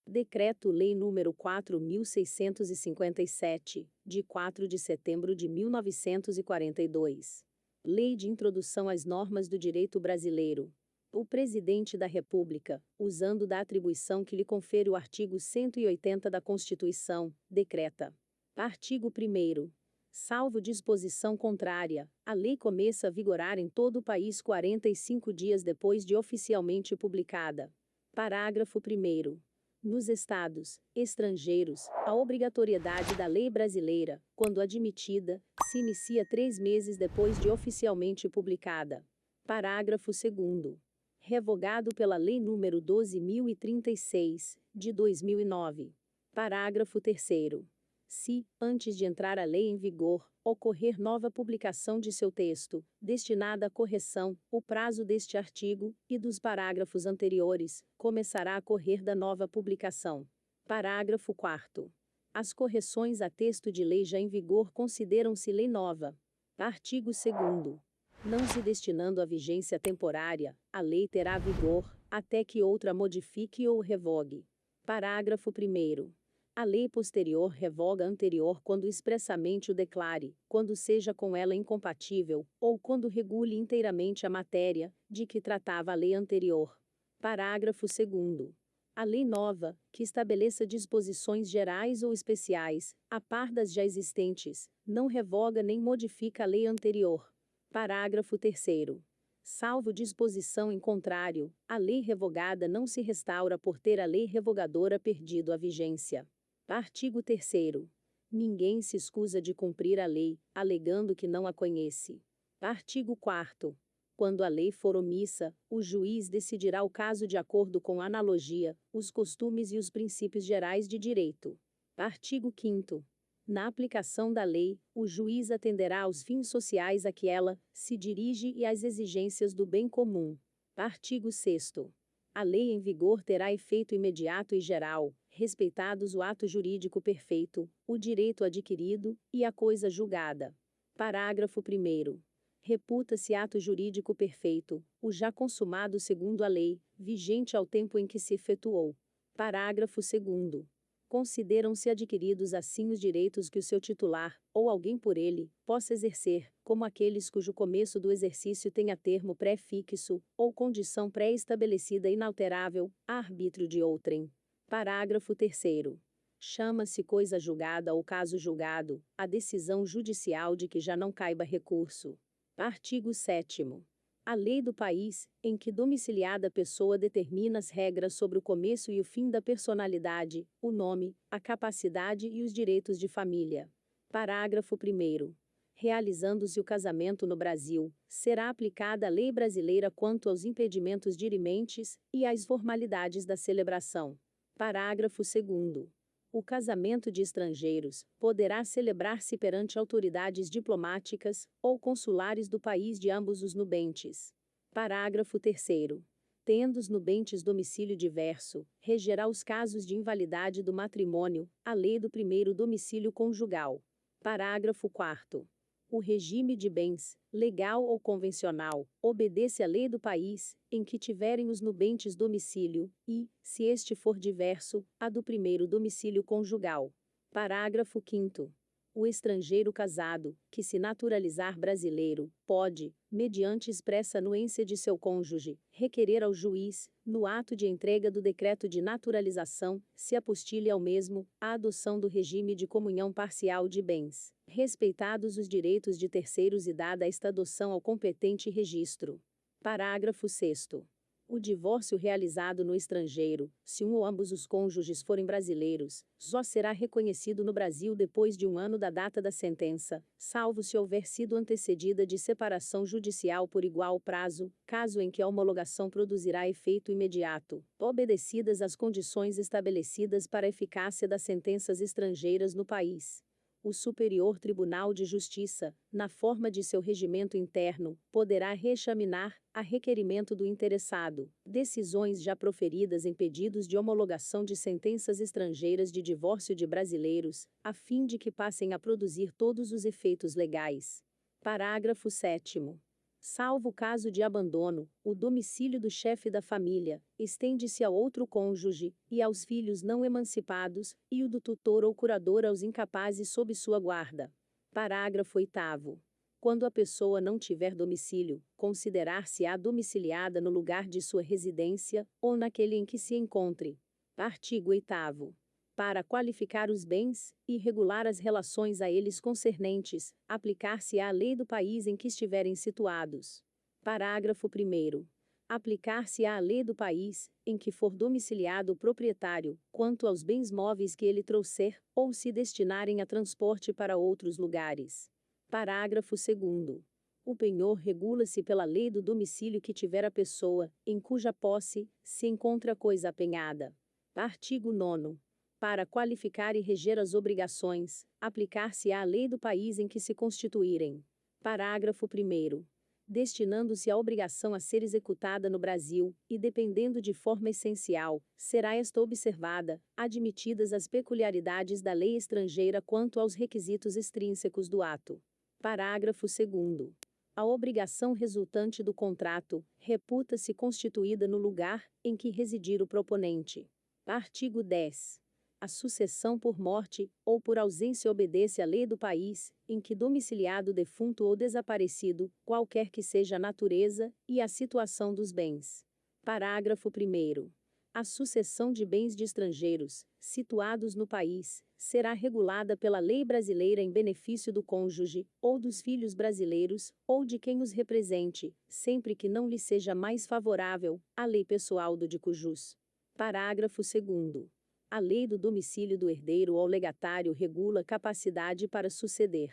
Decreto-Lei nº 4.657, de 4 de setembro de 1942. Lei de Introdução às Normas do Direito Brasileiro. O Presidente da República, usando da atribuição que lhe confere o artigo 180 da Constituição, decreta. Artigo 1º. Salvo disposição contrária, a lei começa a vigorar em todo o país 45 dias depois de oficialmente publicada. Parágrafo 1º. Nos estados estrangeiros, a obrigatoriedade da lei brasileira, quando admitida, se inicia 3 meses depois de oficialmente publicada. Parágrafo 2º. Revogado pela Lei nº 12.036, de 2009. Parágrafo 3º. Se, antes de entrar a lei em vigor, ocorrer nova publicação de seu texto, destinada à correção, o prazo deste artigo, e dos parágrafos anteriores, começará a correr da nova publicação. Parágrafo 4º. As correções a texto de lei já em vigor consideram-se lei nova. Artigo 2º. Não se destinando à vigência temporária, a lei terá vigor, até que outra modifique ou revogue. Parágrafo 1º. A lei posterior revoga a anterior quando expressamente o declare, quando seja com ela incompatível, ou quando regule inteiramente a matéria, de que tratava a lei anterior. Parágrafo 2º. A lei nova, que estabeleça disposições gerais ou especiais, a par das já existentes, não revoga nem modifica a lei anterior. Parágrafo 3º. Salvo disposição em contrário, a lei revogada não se restaura por ter a lei revogadora perdido a vigência. Artigo 3º. Ninguém se escusa de cumprir a lei, alegando que não a conhece. Artigo 4º. Quando a lei for omissa, o juiz decidirá o caso de acordo com a analogia, os costumes e os princípios gerais de direito. Artigo 5º. Na aplicação da lei, o juiz atenderá aos fins sociais a que ela se dirige e às exigências do bem comum. Artigo 6º. A lei em vigor terá efeito imediato e geral, respeitados o ato jurídico perfeito, o direito adquirido e a coisa julgada. Parágrafo 1º. Reputa-se ato jurídico perfeito, o já consumado segundo a lei, vigente ao tempo em que se efetuou. Parágrafo 2º. Consideram-se adquiridos assim os direitos que o seu titular, ou alguém por ele, possa exercer, como aqueles cujo começo do exercício tenha termo pré-fixo, ou condição pré-estabelecida inalterável, a arbítrio de outrem. Parágrafo 3º. Chama-se coisa julgada ou caso julgado, a decisão judicial de que já não caiba recurso. Artigo 7º. A lei do país, em que domiciliada pessoa determina as regras sobre o começo e o fim da personalidade, o nome, a capacidade e os direitos de família. Parágrafo 1º. Realizando-se o casamento no Brasil, será aplicada a lei brasileira quanto aos impedimentos dirimentes e às formalidades da celebração. Parágrafo 2º. O casamento de estrangeiros poderá celebrar-se perante autoridades diplomáticas ou consulares do país de ambos os nubentes. Parágrafo 3º. Tendo os nubentes domicílio diverso, regerá os casos de invalidade do matrimônio, a lei do primeiro domicílio conjugal. Parágrafo 4º. O regime de bens, legal ou convencional, obedece à lei do país, em que tiverem os nubentes domicílio, e, se este for diverso, a do primeiro domicílio conjugal. Parágrafo 5º. O estrangeiro casado, que se naturalizar brasileiro, pode, mediante expressa anuência de seu cônjuge, requerer ao juiz, no ato de entrega do decreto de naturalização, se apostilhe ao mesmo, a adoção do regime de comunhão parcial de bens, respeitados os direitos de terceiros e dada esta adoção ao competente registro. Parágrafo 6º. O divórcio realizado no estrangeiro, se um ou ambos os cônjuges forem brasileiros, só será reconhecido no Brasil depois de 1 ano da data da sentença, salvo se houver sido antecedida de separação judicial por igual prazo, caso em que a homologação produzirá efeito imediato, obedecidas as condições estabelecidas para a eficácia das sentenças estrangeiras no país. O Superior Tribunal de Justiça, na forma de seu regimento interno, poderá reexaminar, a requerimento do interessado, decisões já proferidas em pedidos de homologação de sentenças estrangeiras de divórcio de brasileiros, a fim de que passem a produzir todos os efeitos legais. Parágrafo 7º. Salvo caso de abandono, o domicílio do chefe da família estende-se a outro cônjuge e aos filhos não emancipados, e o do tutor ou curador aos incapazes sob sua guarda. Parágrafo 8º. Quando a pessoa não tiver domicílio, considerar-se-á domiciliada no lugar de sua residência ou naquele em que se encontre. Artigo 8º. Para qualificar os bens e regular as relações a eles concernentes, aplicar-se-á a lei do país em que estiverem situados. Parágrafo 1º. Aplicar-se-á a lei do país em que for domiciliado o proprietário, quanto aos bens móveis que ele trouxer, ou se destinarem a transporte para outros lugares. Parágrafo 2º. O penhor regula-se pela lei do domicílio que tiver a pessoa, em cuja posse se encontra a coisa apenhada. Artigo 9º. Para qualificar e reger as obrigações, aplicar-se-á a lei do país em que se constituírem. Parágrafo 1º. Destinando-se a obrigação a ser executada no Brasil, e dependendo de forma essencial, será esta observada, admitidas as peculiaridades da lei estrangeira quanto aos requisitos extrínsecos do ato. Parágrafo 2º. A obrigação resultante do contrato reputa-se constituída no lugar em que residir o proponente. Artigo 10. A sucessão por morte ou por ausência obedece à lei do país em que domiciliado o defunto ou desaparecido, qualquer que seja a natureza e a situação dos bens. Parágrafo 1º. A sucessão de bens de estrangeiros, situados no país, será regulada pela lei brasileira em benefício do cônjuge, ou dos filhos brasileiros, ou de quem os represente, sempre que não lhe seja mais favorável a lei pessoal do de cujus. Parágrafo 2º. A lei do domicílio do herdeiro ou legatário regula capacidade para suceder.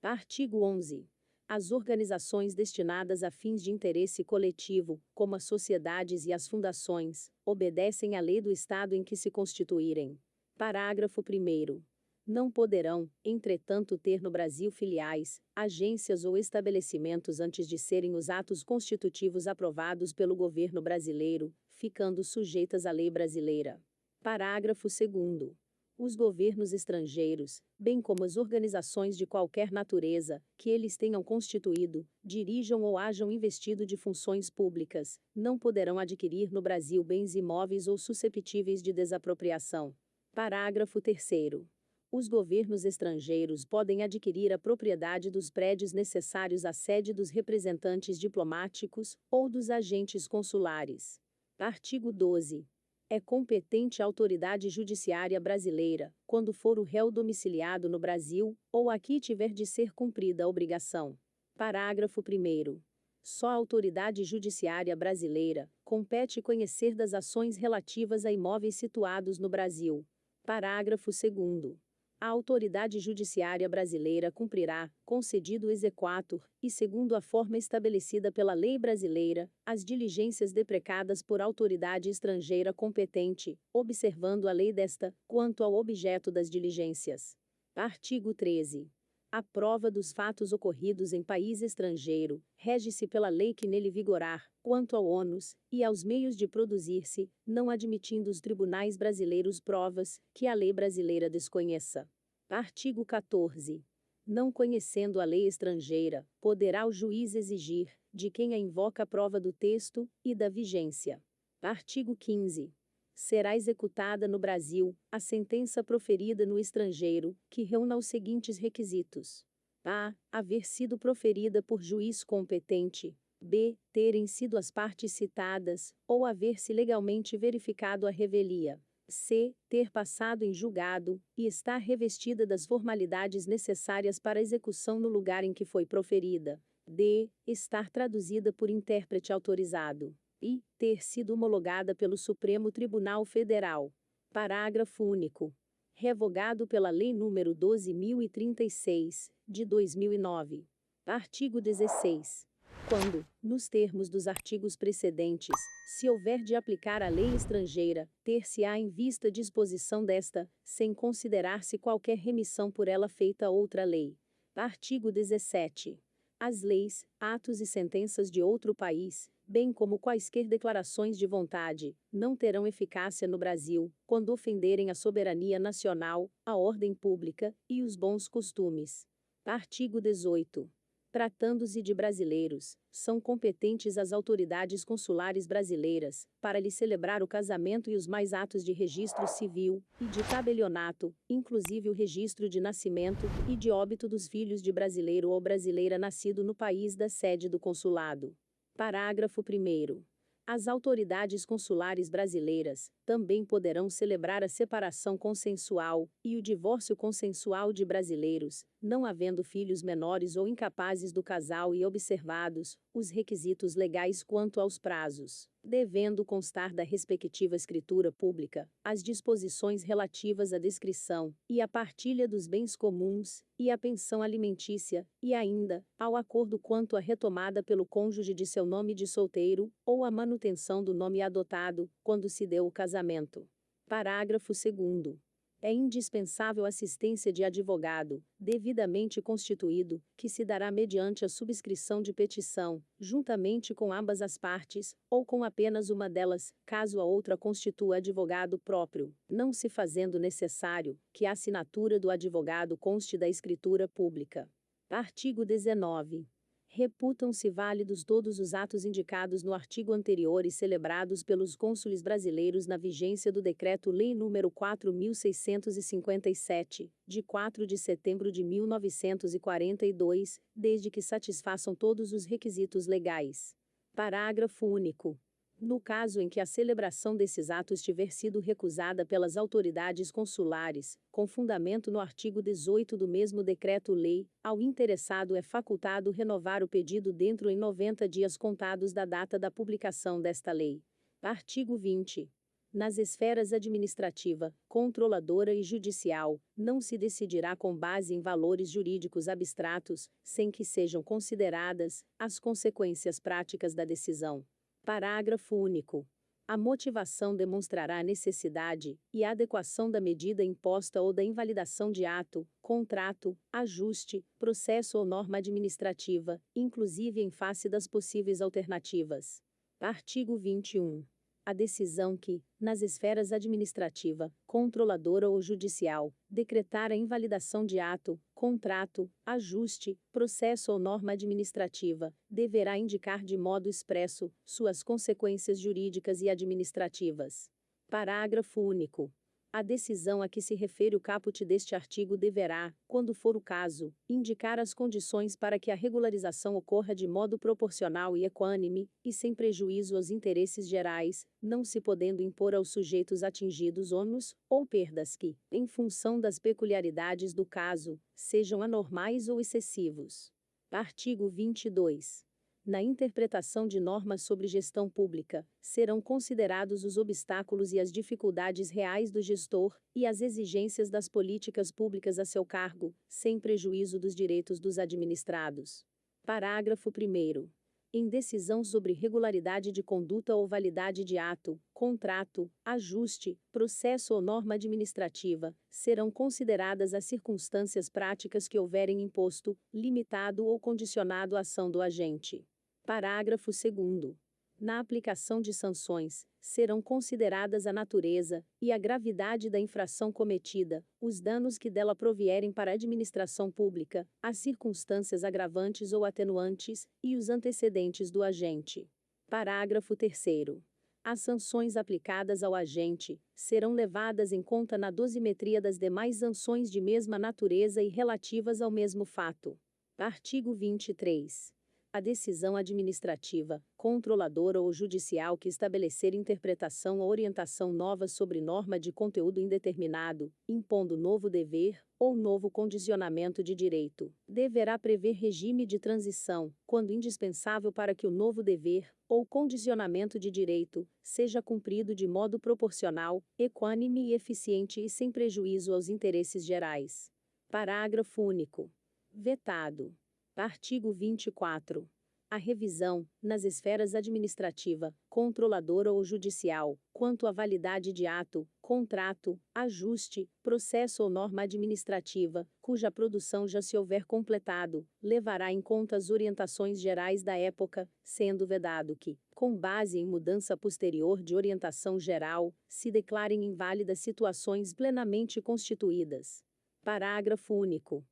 Artigo 11. As organizações destinadas a fins de interesse coletivo, como as sociedades e as fundações, obedecem à lei do Estado em que se constituírem. Parágrafo 1º. Não poderão, entretanto, ter no Brasil filiais, agências ou estabelecimentos antes de serem os atos constitutivos aprovados pelo governo brasileiro, ficando sujeitas à lei brasileira. Parágrafo 2º. Os governos estrangeiros, bem como as organizações de qualquer natureza, que eles tenham constituído, dirijam ou hajam investido de funções públicas, não poderão adquirir no Brasil bens imóveis ou susceptíveis de desapropriação. Parágrafo 3º. Os governos estrangeiros podem adquirir a propriedade dos prédios necessários à sede dos representantes diplomáticos ou dos agentes consulares. Artigo 12. É competente a autoridade judiciária brasileira, quando for o réu domiciliado no Brasil, ou aqui tiver de ser cumprida a obrigação. Parágrafo 1º. Só a autoridade judiciária brasileira compete conhecer das ações relativas a imóveis situados no Brasil. Parágrafo 2º. A autoridade judiciária brasileira cumprirá, concedido o exequatur, e segundo a forma estabelecida pela lei brasileira, as diligências deprecadas por autoridade estrangeira competente, observando a lei desta, quanto ao objeto das diligências. Artigo 13. A prova dos fatos ocorridos em país estrangeiro rege-se pela lei que nele vigorar, quanto ao ônus e aos meios de produzir-se, não admitindo os tribunais brasileiros provas que a lei brasileira desconheça. Artigo 14. Não conhecendo a lei estrangeira, poderá o juiz exigir, de quem a invoca a prova do texto e da vigência. Artigo 15. Será executada no Brasil a sentença proferida no estrangeiro, que reúna os seguintes requisitos: a. Haver sido proferida por juiz competente. B. Terem sido as partes citadas, ou haver-se legalmente verificado a revelia. C. Ter passado em julgado, e estar revestida das formalidades necessárias para a execução no lugar em que foi proferida. D. Estar traduzida por intérprete autorizado. E ter sido homologada pelo Supremo Tribunal Federal. Parágrafo único. Revogado pela Lei nº 12.036, de 2009. Artigo 16. Quando, nos termos dos artigos precedentes, se houver de aplicar a lei estrangeira, ter-se-á em vista disposição desta, sem considerar-se qualquer remissão por ela feita a outra lei. Artigo 17. As leis, atos e sentenças de outro país, bem como quaisquer declarações de vontade, não terão eficácia no Brasil, quando ofenderem a soberania nacional, a ordem pública e os bons costumes. Artigo 18. Tratando-se de brasileiros, são competentes as autoridades consulares brasileiras para lhe celebrar o casamento e os mais atos de registro civil e de tabelionato, inclusive o registro de nascimento e de óbito dos filhos de brasileiro ou brasileira nascido no país da sede do consulado. Parágrafo 1º. As autoridades consulares brasileiras também poderão celebrar a separação consensual e o divórcio consensual de brasileiros, não havendo filhos menores ou incapazes do casal e observados os requisitos legais quanto aos prazos, devendo constar da respectiva escritura pública as disposições relativas à descrição e à partilha dos bens comuns e à pensão alimentícia, e ainda ao acordo quanto à retomada pelo cônjuge de seu nome de solteiro ou à manutenção do nome adotado quando se deu o casamento. Parágrafo 2º. É indispensável assistência de advogado, devidamente constituído, que se dará mediante a subscrição de petição, juntamente com ambas as partes, ou com apenas uma delas, caso a outra constitua advogado próprio, não se fazendo necessário que a assinatura do advogado conste da escritura pública. Artigo 19. Reputam-se válidos todos os atos indicados no artigo anterior e celebrados pelos cônsules brasileiros na vigência do Decreto-Lei nº 4.657, de 4 de setembro de 1942, desde que satisfaçam todos os requisitos legais. Parágrafo único. No caso em que a celebração desses atos tiver sido recusada pelas autoridades consulares, com fundamento no artigo 18 do mesmo decreto-lei, ao interessado é facultado renovar o pedido dentro em 90 dias contados da data da publicação desta lei. Artigo 20. Nas esferas administrativa, controladora e judicial, não se decidirá com base em valores jurídicos abstratos, sem que sejam consideradas as consequências práticas da decisão. Parágrafo único. A motivação demonstrará a necessidade e a adequação da medida imposta ou da invalidação de ato, contrato, ajuste, processo ou norma administrativa, inclusive em face das possíveis alternativas. Artigo 21. A decisão que, nas esferas administrativa, controladora ou judicial, decretar a invalidação de ato, contrato, ajuste, processo ou norma administrativa, deverá indicar de modo expresso suas consequências jurídicas e administrativas. Parágrafo único. A decisão a que se refere o caput deste artigo deverá, quando for o caso, indicar as condições para que a regularização ocorra de modo proporcional e equânime, e sem prejuízo aos interesses gerais, não se podendo impor aos sujeitos atingidos ônus ou perdas que, em função das peculiaridades do caso, sejam anormais ou excessivos. Artigo 22. Na interpretação de normas sobre gestão pública, serão considerados os obstáculos e as dificuldades reais do gestor e as exigências das políticas públicas a seu cargo, sem prejuízo dos direitos dos administrados. Parágrafo 1º. Em decisão sobre regularidade de conduta ou validade de ato, contrato, ajuste, processo ou norma administrativa, serão consideradas as circunstâncias práticas que houverem imposto, limitado ou condicionado a ação do agente. Parágrafo 2º. Na aplicação de sanções, serão consideradas a natureza e a gravidade da infração cometida, os danos que dela provierem para a administração pública, as circunstâncias agravantes ou atenuantes, e os antecedentes do agente. Parágrafo 3º. As sanções aplicadas ao agente serão levadas em conta na dosimetria das demais sanções de mesma natureza e relativas ao mesmo fato. Artigo 23. A decisão administrativa, controladora ou judicial que estabelecer interpretação ou orientação nova sobre norma de conteúdo indeterminado, impondo novo dever ou novo condicionamento de direito, deverá prever regime de transição, quando indispensável para que o novo dever ou condicionamento de direito seja cumprido de modo proporcional, equânime e eficiente e sem prejuízo aos interesses gerais. Parágrafo único. Vetado. Artigo 24. A revisão, nas esferas administrativa, controladora ou judicial, quanto à validade de ato, contrato, ajuste, processo ou norma administrativa, cuja produção já se houver completado, levará em conta as orientações gerais da época, sendo vedado que, com base em mudança posterior de orientação geral, se declarem inválidas situações plenamente constituídas. Parágrafo único.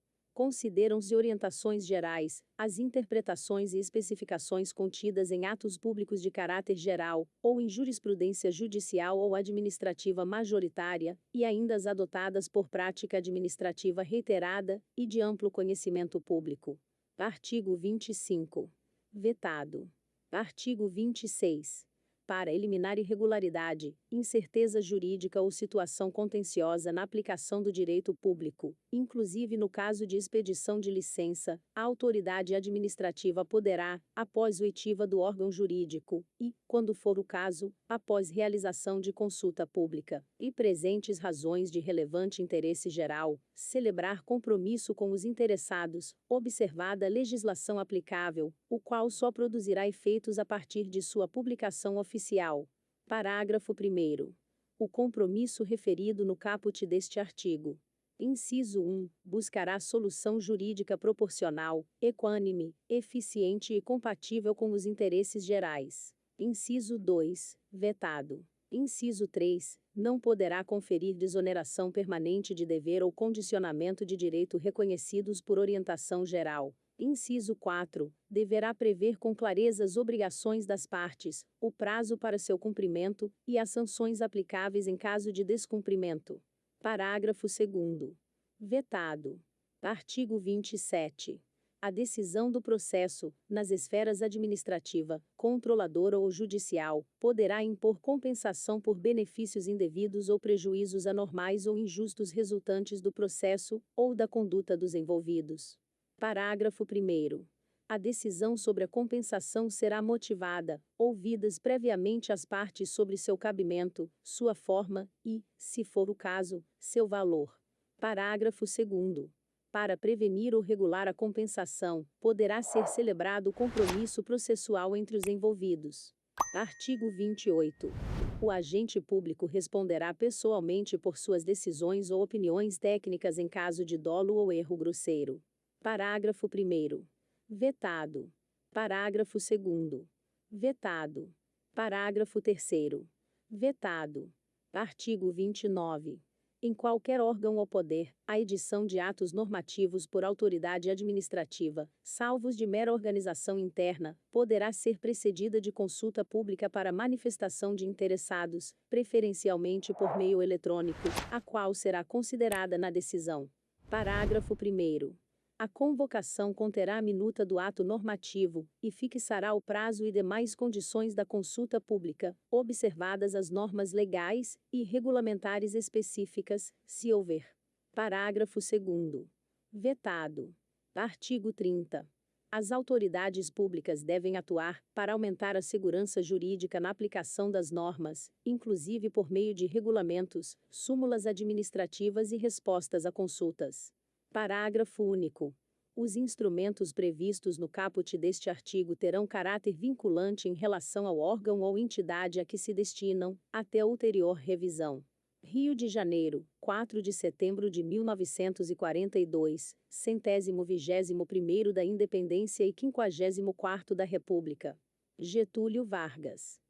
Consideram-se orientações gerais as interpretações e especificações contidas em atos públicos de caráter geral, ou em jurisprudência judicial ou administrativa majoritária, e ainda as adotadas por prática administrativa reiterada e de amplo conhecimento público. Artigo 25. Vetado. Artigo 26. Para eliminar irregularidade, incerteza jurídica ou situação contenciosa na aplicação do direito público, inclusive no caso de expedição de licença, a autoridade administrativa poderá, após oitiva do órgão jurídico, e, quando for o caso, após realização de consulta pública, e presentes razões de relevante interesse geral, celebrar compromisso com os interessados, observada a legislação aplicável, o qual só produzirá efeitos a partir de sua publicação oficial. Parágrafo 1º. O compromisso referido no caput deste artigo. Inciso 1. Buscará solução jurídica proporcional, equânime, eficiente e compatível com os interesses gerais. Inciso 2. Vetado. Inciso 3. Não poderá conferir desoneração permanente de dever ou condicionamento de direito reconhecidos por orientação geral. Inciso 4. Deverá prever com clareza as obrigações das partes, o prazo para seu cumprimento e as sanções aplicáveis em caso de descumprimento. Parágrafo 2º. Vetado. Artigo 27. A decisão do processo, nas esferas administrativa, controladora ou judicial, poderá impor compensação por benefícios indevidos ou prejuízos anormais ou injustos resultantes do processo ou da conduta dos envolvidos. Parágrafo 1º. A decisão sobre a compensação será motivada, ouvidas previamente as partes sobre seu cabimento, sua forma e, se for o caso, seu valor. Parágrafo 2º. Para prevenir ou regular a compensação, poderá ser celebrado compromisso processual entre os envolvidos. Artigo 28. O agente público responderá pessoalmente por suas decisões ou opiniões técnicas em caso de dolo ou erro grosseiro. Parágrafo 1º. Vetado. Parágrafo 2º. Vetado. Parágrafo 3º. Vetado. Artigo 29. Em qualquer órgão ou poder, a edição de atos normativos por autoridade administrativa, salvos de mera organização interna, poderá ser precedida de consulta pública para manifestação de interessados, preferencialmente por meio eletrônico, a qual será considerada na decisão. Parágrafo 1º. A convocação conterá a minuta do ato normativo e fixará o prazo e demais condições da consulta pública, observadas as normas legais e regulamentares específicas, se houver. Parágrafo 2º. Vetado. Artigo 30. As autoridades públicas devem atuar para aumentar a segurança jurídica na aplicação das normas, inclusive por meio de regulamentos, súmulas administrativas e respostas a consultas. Parágrafo único. Os instrumentos previstos no caput deste artigo terão caráter vinculante em relação ao órgão ou entidade a que se destinam, até ulterior revisão. Rio de Janeiro, 4 de setembro de 1942, 121º da Independência e 54º da República. Getúlio Vargas.